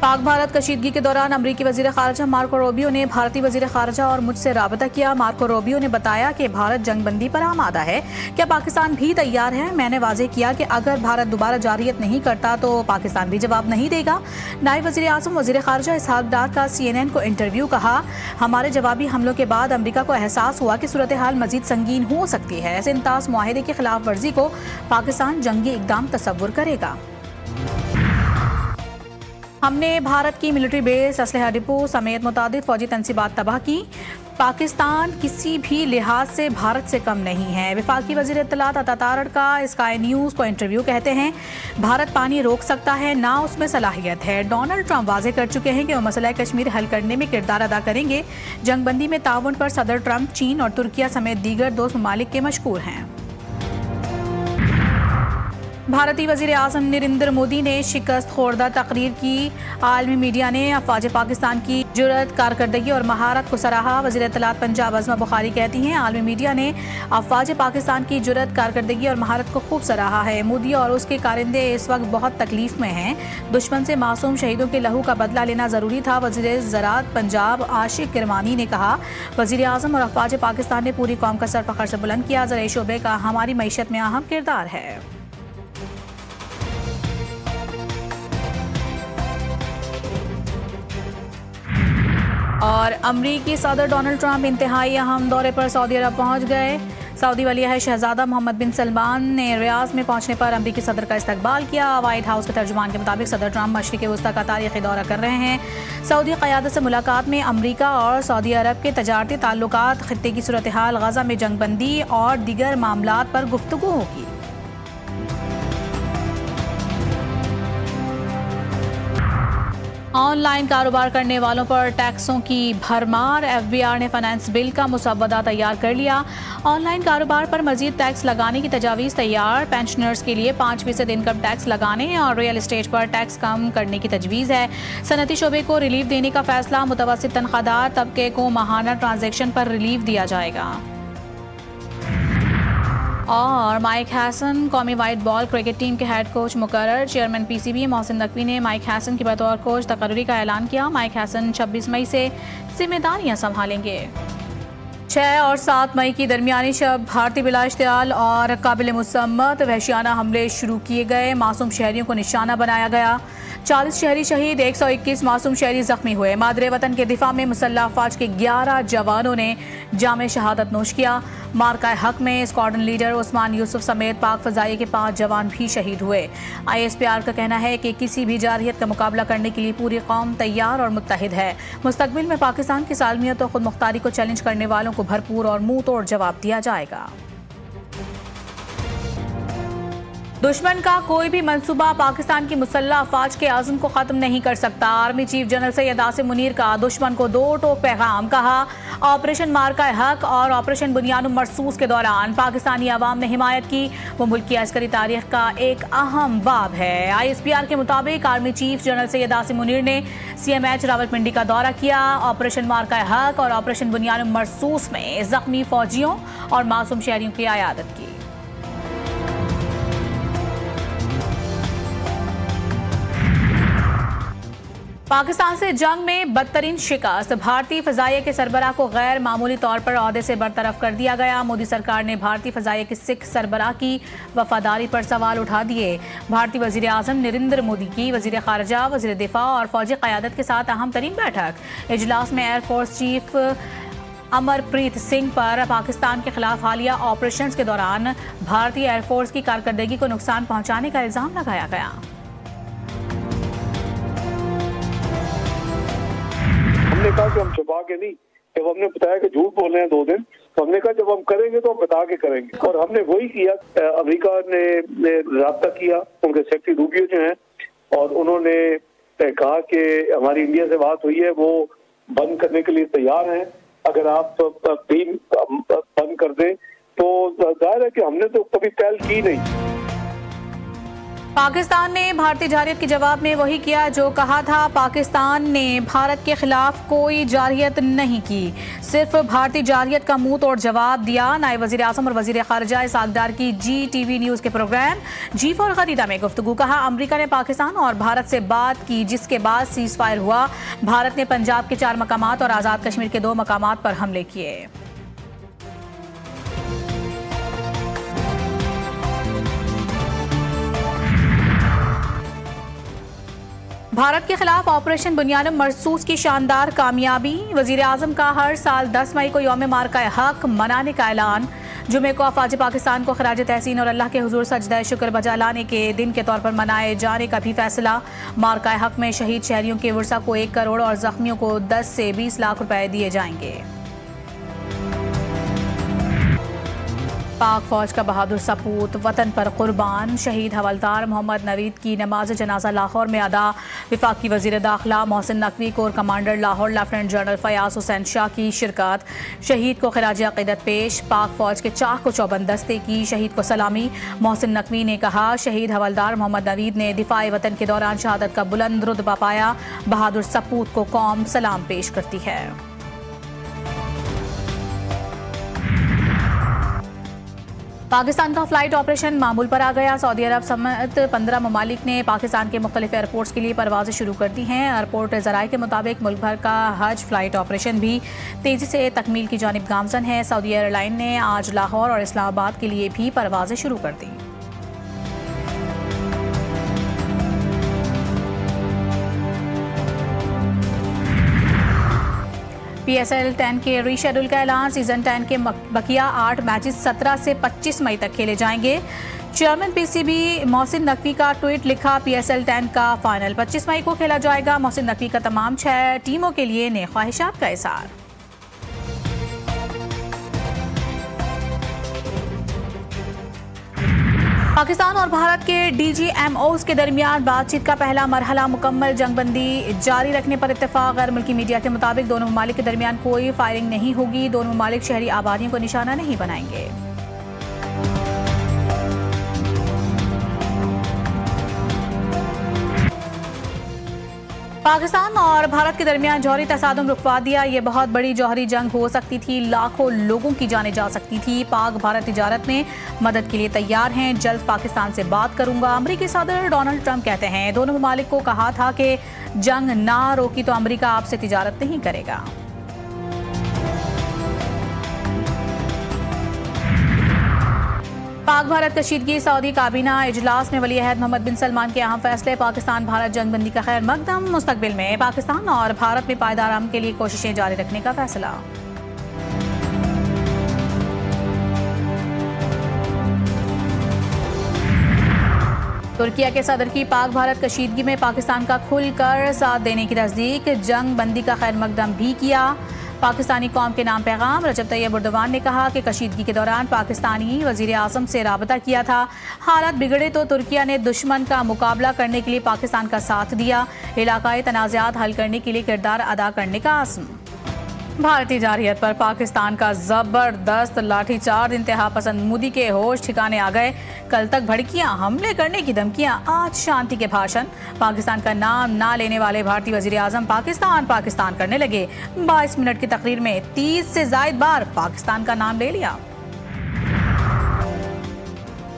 पाक भारत कशीदगी के दौरान अमरीकी वजीर खारजा मार्को रूबियो ने भारतीय वजीर खारजा और मुझसे राबता किया। मार्को रूबियो ने बताया कि भारत जंगबंदी पर आमादा है। क्या पाकिस्तान भी तैयार है? मैंने वाजे किया कि अगर भारत दोबारा जारियत नहीं करता तो पाकिस्तान भी जवाब नहीं देगा। नायब वजीर आज़म वजीर खारजा इसहाक डार का CNN को इंटरव्यू। कहा, हमारे जवाबी हमलों के बाद अमरीका को एहसास हुआ कि सूरत हाल मजीद संगीन हो सकती है। ऐसे इंतास मुआहिदे की खिलाफ वर्जी को पाकिस्तान जंगी इकदाम तस्वुर करेगा। हमने भारत की मिलिट्री बेस, असलहा डिपो समेत मुतादिद फौजी तनसीबात तबाह की। पाकिस्तान किसी भी लिहाज से भारत से कम नहीं है। वफाकी वजीर इत्तलात अता तारड़ का स्काई न्यूज़ को इंटरव्यू। कहते हैं, भारत पानी रोक सकता है ना उसमें सलाहियत है। डोनाल्ड ट्रंप वाजे कर चुके हैं कि वो मसला कश्मीर हल करने में किरदार अदा करेंगे। जंगबंदी में ताउन पर सदर ट्रंप चीन और तुर्किया समेत दीगर दोस्त ममालिक के मशकूर हैं। भारतीय वजीर आज़म नरेंद्र मोदी ने शिकस्त खोरदा तकरीर की। आलमी मीडिया ने अफवाज पाकिस्तान की जुर्रत, कारकर्दगी और महारत को सराहा। वज़ीर इत्तलात पंजाब अज़मा बुखारी कहती हैं, आलमी मीडिया ने अफवाज पाकिस्तान की जुर्रत, कारकर्दगी और महारत को खूब सराहा है। मोदी और उसके कारिंदे इस वक्त बहुत तकलीफ में हैं। दुश्मन से मासूम शहीदों के लहू का बदला लेना ज़रूरी था। वज़ीर ज़राअत पंजाब आशिक किरमानी ने कहा, वज़ीर आज़म और अफवाज पाकिस्तान ने पूरी कौम का सर फ़ख्र से बुलंद किया। ज़राई शोबे का हमारी मईशत में अहम किरदार है। और अमरीकी सदर डोनाल्ड ट्रंप इंतहाई अहम दौरे पर सऊदी अरब पहुंच गए। सऊदी वली शहजादा मोहम्मद बिन सलमान ने रियाज में पहुंचने पर अमरीकी सदर का इस्तकबाल किया। व्हाइट हाउस के तर्जुमान के मुताबिक सदर ट्रंप मशरिक़ वस्ता का तारीख़ी दौरा कर रहे हैं। सऊदी क़यादत से मुलाकात में अमरीका और सऊदी अरब के तजारती ताल्लुकात, खित्ते की सूरत हाल, गज़ा में जंगबंदी और दीगर मामलात पर गुफ्तगू होगी। ऑनलाइन कारोबार करने वालों पर टैक्सों की भरमार। FBI ने फाइनेंस बिल का मुसव्वदा तैयार कर लिया। ऑनलाइन कारोबार पर मजीद टैक्स लगाने की तजावीज़ तैयार। पेंशनर्स के लिए 5% इनकम टैक्स लगाने और रियल एस्टेट पर टैक्स कम करने की तजवीज़ है। सनती शोबे को रिलीफ देने का फैसला। मुतवस्सित तनख्वाहदार तबके को माहाना ट्रांजैक्शन पर रिलीफ दिया जाएगा। और माइक हैसन कौमी वाइट बॉल क्रिकेट टीम के हेड कोच मुकर्रर। चेयरमैन PCB मोहसिन नकवी ने माइक हैसन की बतौर कोच तकर्री का ऐलान किया। माइक हैसन 26 मई से जिम्मेदारियां संभालेंगे। 6 और 7 मई की दरमियानी शब भारतीय बिला इश्तियाल और काबिल मुसम्मत वहशियाना हमले शुरू किए गए। मासूम शहरियों को निशाना बनाया गया। 40 शहरी शहीद, 121 मासूम शहरी जख्मी हुए। मादरे वतन के दिफा में मुसल्लह अफवाज के 11 जवानों ने जामे शहादत नोश किया। मार्का हक में स्क्वाड्रन लीडर उस्मान यूसुफ समेत पाक फ़ज़ाइया के 5 जवान भी शहीद हुए। ISPR का कहना है कि किसी भी जारहियत का मुकाबला करने के लिए पूरी कौम तैयार और मुत्तहिद है। मुस्तकबिल में पाकिस्तान की सालमियत और खुद मुख्तारी को चैलेंज करने वालों को भरपूर और मुंह तोड़ जवाब दिया जाएगा। दुश्मन का कोई भी मंसूबा पाकिस्तान की मुसल्लह अफवाज के आज़म को ख़त्म नहीं कर सकता। Army chief general Syed Asim Munir का दुश्मन को 2 टोक पैगाम। कहा, ऑपरेशन मार्का हक और ऑपरेशन बुनियानुम मरसूस के दौरान पाकिस्तानी अवाम ने हिमायत की। वो मुल्क की अस्करी तारीख का एक अहम बाब है। ISPR के मुताबिक army chief general Syed Asim Munir ने CMH रावलपिंडी का दौरा किया। ऑपरेशन मार्का हक और ऑपरेशन बुनियानुम मरसूस में जख्मी फौजियों और मासूम शहरियों की आयादत की। पाकिस्तान से जंग में बदतरीन शिकस्त। भारतीय फ़ज़ाइया के सरबराह को गैर मामूली तौर पर ओहदे से बरतरफ कर दिया गया। मोदी सरकार ने भारतीय फ़ज़ाइया के सिख सरबराह की वफादारी पर सवाल उठा दिए। भारतीय वज़ीर आज़म नरेंद्र मोदी की वज़ीर ख़ारजा, वज़ीर दिफा और फ़ौजी क़यादत के साथ अहम तरीन बैठक। इजलास में एयरफोर्स चीफ अमरप्रीत सिंह पर पाकिस्तान के खिलाफ हालिया ऑपरेशंस के दौरान भारतीय एयरफोर्स की कारकर्दगी को नुकसान पहुँचाने का इल्ज़ाम लगाया गया। हमने कहा कि हम छुपा के नहीं, जब हमने बताया कि झूठ बोल रहे हैं 2 दिन, तो हमने कहा जब हम करेंगे तो हम बता के करेंगे। और हमने वही किया। अमेरिका ने राब्ता किया, उनके सेक्रेटरी रूबियो जो हैं, और उन्होंने कहा कि हमारी इंडिया से बात हुई है, वो बंद करने के लिए तैयार हैं। अगर आप बीम बंद कर दें तो जाहिर है कि हमने तो कभी पहल की नहीं। पाकिस्तान ने भारतीय जारहियत के जवाब में वही किया जो कहा था। पाकिस्तान ने भारत के खिलाफ कोई जारहियत नहीं की, सिर्फ भारतीय जारहियत का मुंह तोड़ जवाब दिया। नायब वजीर आज़म और वजीर खारजा इसहाक डार की GTV न्यूज़ के प्रोग्राम जी फॉर खरीदा में गुफ्तगू। कहा अमरीका ने पाकिस्तान और भारत से बात की, जिसके बाद सीज फायर हुआ। भारत ने पंजाब के 4 मकामात और आज़ाद कश्मीर के 2 मकामात पर हमले किए। भारत के खिलाफ ऑपरेशन बुनियाद मरसूस की शानदार कामयाबी। वजीर आजम का हर साल 10 मई को यौम मार्का हक मनाने का ऐलान। जुमे को अफवाज पाकिस्तान को खराज तहसीन और अल्लाह के हुजूर सजदा शुक्र बजा लाने के दिन के तौर पर मनाए जाने का भी फैसला। मार्का हक में शहीद शहरियों के वर्सा को 1 करोड़ और जख्मियों को 10 से 20 लाख रुपए दिए जाएंगे। पाक फौज का बहादुर सपूत वतन पर कुर्बान। शहीद हवलदार मोहम्मद नवीद की नमाज जनाजा लाहौर में अदा। वफाकी वजीर दाखिला Mohsin Naqvi, core commander Lahore lieutenant general Fayyaz Hussain Shah की शिरकत। शहीद को खिराज अकीदत पेश। पाक फौज के चाक को चौबंद दस्ते की शहीद को सलामी। मोहसिन नकवी ने कहा शहीद हवलदार मोहम्मद नवीद ने दिफाए वतन के दौरान शहादत का बुलंद रुतबा पाया। बहादुर सपूत को कौम सलाम पेश करती है। पाकिस्तान का फ्लाइट ऑपरेशन मामूल पर आ गया। सऊदी अरब समेत 15 ममालिक ने पाकिस्तान के मुख्तलिफ एयरपोर्ट्स के लिए परवाजें शुरू कर दी हैं। एयरपोर्ट ज़राए के मुताबिक मुल्क भर का हज फ्लाइट ऑपरेशन भी तेज़ी से तकमील की जानिब गामजन है। सऊदी एयरलाइन ने आज लाहौर और इस्लामाबाद के लिए भी परवाजें शुरू कर दी। PSL 10 के रीशेड्यूल का ऐलान। सीजन 10 के बकिया 8 मैचेस 17 से 25 मई तक खेले जाएंगे। चेयरमैन PCB मोहसिन नकवी का ट्वीट लिखा PSL 10 का फाइनल 25 मई को खेला जाएगा। मोहसिन नकवी का तमाम 6 टीमों के लिए नेक ख्वाहिशात का इज़हार। पाकिस्तान और भारत के DGMOs के दरमियान बातचीत का पहला मरहला मुकम्मल। जंगबंदी जारी रखने पर इत्तेफाक। गैर मुल्की मीडिया के मुताबिक दोनों ममालिक के दरमियान कोई फायरिंग नहीं होगी। दोनों ममालिक शहरी आबादियों को निशाना नहीं बनाएंगे। पाकिस्तान और भारत के दरमियान जौहरी तसादुम रुकवा दिया। ये बहुत बड़ी जौहरी जंग हो सकती थी, लाखों लोगों की जाने जा सकती थी। पाक भारत तिजारत में मदद के लिए तैयार हैं। जल्द पाकिस्तान से बात करूंगा। अमरीकी सदर डोनाल्ड ट्रंप कहते हैं दोनों ममालिक को कहा था कि जंग ना रोकी तो अमरीका आपसे तिजारत नहीं करेगा। पाक भारत कशीदगी। सऊदी काबीना इजलास में वली अहद मोहम्मद बिन सलमान के अहम फैसले। पाकिस्तान भारत जंगबंदी का खैर मकदम। मुस्तकबिल में पाकिस्तान और भारत में पायदार अमन के लिए कोशिशें जारी रखने का फैसला। तुर्किया के सदर की पाक भारत कशीदगी में पाकिस्तान का खुलकर साथ देने की तस्दीक। जंग बंदी का खैर मकदम भी किया। पाकिस्तानी कौम के नाम पैगाम। रजब तैयब एर्दोगान ने कहा कि कशीदगी के दौरान पाकिस्तानी वजीर आज़म से राबता किया था। हालात बिगड़े तो तुर्किया ने दुश्मन का मुकाबला करने के लिए पाकिस्तान का साथ दिया। इलाकाई तनाज़ात हल करने के लिए किरदार अदा करने का आज़म। भारतीय जारहियत पर पाकिस्तान का जबरदस्त लाठीचार्ज। इंतहा पसंद मोदी के होश ठिकाने आ गए। कल तक भड़कियां, हमले करने की धमकियां, आज शांति के भाषण। पाकिस्तान का नाम ना लेने वाले भारतीय वजीर आजम पाकिस्तान पाकिस्तान करने लगे। 22 मिनट की तकरीर में 30 से जायद बार पाकिस्तान का नाम ले लिया।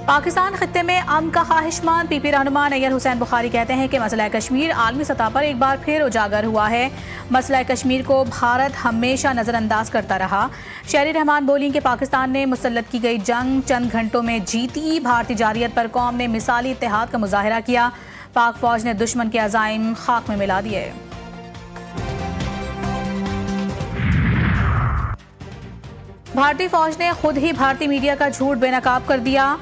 पाकिस्तान खित्ते में अमन का ख्वाहिशमंद। PP रहनुमा नैयर हुसैन बुखारी कहते हैं कि मसला कश्मीर आलमी सतह पर एक बार फिर उजागर हुआ है। मसला कश्मीर को भारत हमेशा नज़रअंदाज करता रहा। शहरी रहमान बोली कि पाकिस्तान ने मुसल्लत की गई जंग चंद घंटों में जीती। भारतीय जारहियत पर कौम ने मिसाली इत्तेहाद का मुजाहिरा किया। पाक फौज ने दुश्मन के अज़ाइम खाक में मिला दिए। भारतीय फौज ने खुद ही भारतीय मीडिया का झूठ बेनकाब कर दिया।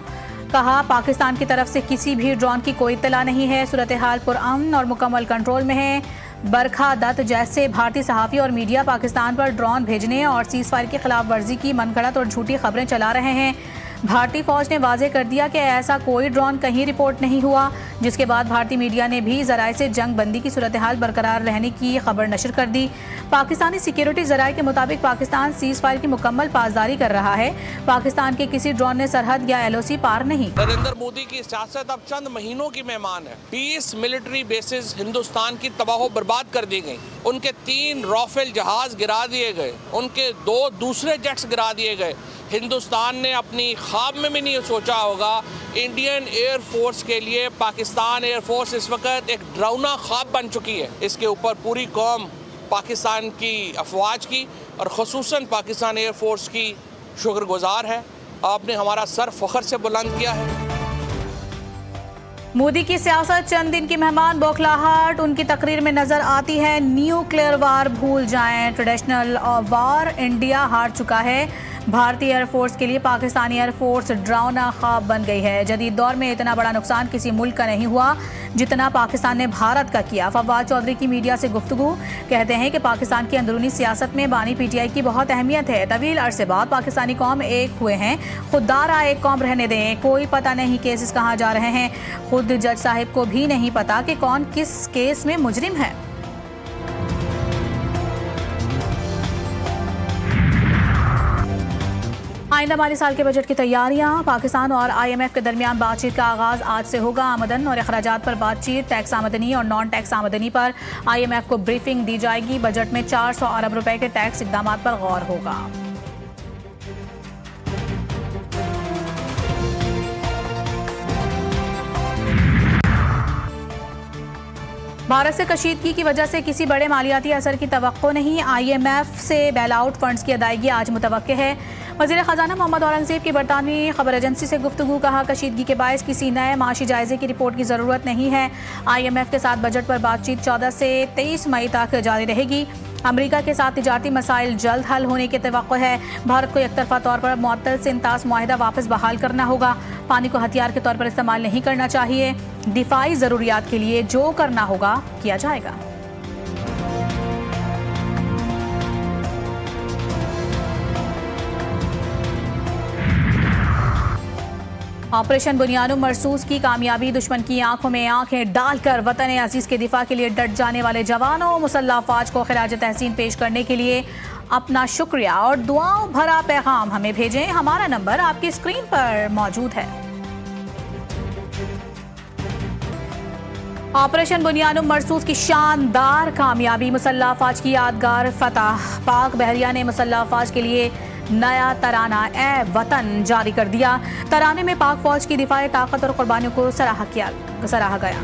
कहा पाकिस्तान की तरफ से किसी भी ड्रोन की कोई इत्तला नहीं है। सूरत हाल पुरअमन और मुकम्मल कंट्रोल में है। बरखा दत्त जैसे भारतीय सहाफ़ी और मीडिया पाकिस्तान पर ड्रोन भेजने और सीज़ फायर की खिलाफ वर्जी की मनगढ़ंत और झूठी खबरें चला रहे हैं। भारतीय फौज ने वाजे कर दिया कि ऐसा कोई ड्रोन कहीं रिपोर्ट नहीं हुआ, जिसके बाद भारतीय मीडिया ने भी जराए से जंग बंदी की सूरत हाल बरकरार रहने की खबर नशर कर दी। पाकिस्तानी सिक्योरिटी जराए के मुताबिक पाकिस्तान सीज फायर की मुकम्मल पासदारी कर रहा है। पाकिस्तान के किसी ड्रोन ने सरहद या LOC पार नहीं। नरेंद्र मोदी की सियासत अब चंद महीनों की मेहमान है। 20 मिलिट्री बेसिस हिंदुस्तान की तबाह बर्बाद कर दी गई, उनके 3 राफेल जहाज गिरा दिए गए, उनके 2 दूसरे जेट्स गिरा दिए गए। हिंदुस्तान ने अपनी ख्वाब में भी नहीं सोचा होगा इंडियन एयर फोर्स के लिए पाकिस्तान एयर फोर्स इस वक्त एक डरावना ख्वाब बन चुकी है। इसके ऊपर पूरी कौम पाकिस्तान की अफवाज की और ख़ुसूसन पाकिस्तान एयर फोर्स की शुक्रगुजार है। आपने हमारा सर फख्र से बुलंद किया है। मोदी की सियासत चंद दिन की मेहमान बौखलाहट उनकी तकरीर में नजर आती है। न्यूक्लियर वार भूल जाएं, ट्रेडिशनल वार इंडिया हार चुका है। भारतीय एयरफोर्स के लिए पाकिस्तानी एयरफोर्स डरावना ख्वाब बन गई है। जदीद दौर में इतना बड़ा नुकसान किसी मुल्क का नहीं हुआ जितना पाकिस्तान ने भारत का किया। फवाद चौधरी की मीडिया से गुफ्तगू कहते हैं कि पाकिस्तान की अंदरूनी सियासत में बानी PTI की बहुत अहमियत है। तवील अरसे बाद पाकिस्तानी कौम एक हुए हैं। खुददारा एक कौम रहने दें। कोई पता नहीं केसेस कहाँ जा रहे हैं। खुद जज साहिब को भी नहीं पता कि कौन किस केस में मुजरिम है। आइंदा माली साल के बजट की तैयारियां। पाकिस्तान और IMF के दरमियान बातचीत का आगाज आज से होगा। आमदन और अखराजात पर बातचीत, टैक्स आमदनी और नॉन टैक्स आमदनी पर IMF को ब्रीफिंग दी जाएगी। बजट में 400 अरब रुपए के टैक्स इकदाम पर गौर होगा। भारत से कशीदगी की वजह से किसी बड़े मालियाती असर की तवक्को नहीं। IMF से बेल आउट फंड्स की अदायगी आज मुतवक्के है। वज़ीर ख़जाना मोहम्मद औरंगज़ेब की बरतानवी खबर एजेंसी से गुफ्तगू, कहा कशीदगी के बायस किसी नए माशी जायजे की रिपोर्ट की ज़रूरत नहीं है। IMF के साथ बजट पर बातचीत 14 से 23 मई तक जारी रहेगी। अमेरिका के साथ तिजारती मसाइल जल्द हल होने की तवक्को है। भारत को एकतरफा तौर पर मुअत्तल से इंतास मुआहिदा वापस बहाल करना होगा। पानी को हथियार के तौर पर इस्तेमाल नहीं करना चाहिए। दिफाई ज़रूरियात के लिए जो करना होगा किया जाएगा। ऑपरेशन बुनियानुम मरसूस की कामयाबी, दुश्मन की आंखों में आंखें डालकर वतन अजीज के दिफा के लिए डट जाने वाले जवानों मुसल्लह अफवाज को खिराज तहसीन पेश करने के लिए अपना शुक्रिया और दुआओं भरा पैगाम हमें भेजें। हमारा नंबर आपकी स्क्रीन पर मौजूद है। ऑपरेशन बुनियानुम मरसूस की शानदार कामयाबी, मुसल्लह अफवाज की यादगार फतह। पाक बहरिया ने मुसल्लह अफवाज के लिए नया तराना ए वतन जारी कर दिया। तराने में पाक फौज की दिफाई ताकत और कुर्बानियों को सराहा गया।